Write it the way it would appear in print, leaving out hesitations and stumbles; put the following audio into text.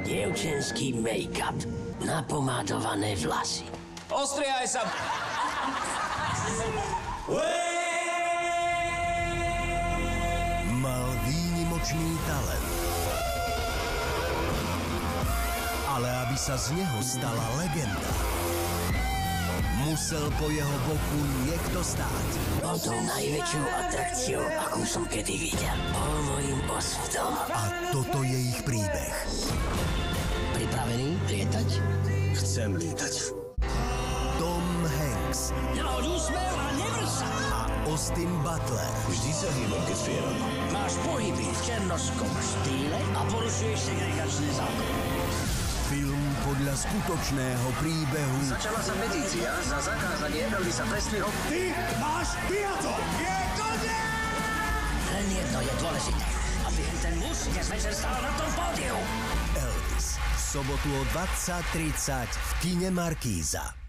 Dievčenský make-up. Napomádované vlasy. Ostrihaj sa! Mal výnimočný talent. Ale aby sa z neho stala legenda, musel po jeho boku niekto stáť. Bol tou najväčšou atrakciou, akú som kedy videl. Bol mojím osudom. A toto je ich príbeh. Pripravený lietať? Chcem lietať. Tom Hanks Nehoď úsmev a nevrš sa! a Austin Butler. Vždy sa hýbam, keď spievam. Máš pohyby v černošskom štýle a porušuješ segregačné zákony. Film podľa skutočného príbehu Začala sa petícia za zakázanie Elvisa Presleyho. Ty máš piato! Je koniec! Len jedno je dôležité, aby ten muž dnes večer stál na tom pódiu. Elvis. V sobotu o 20:30 v kine Markíza.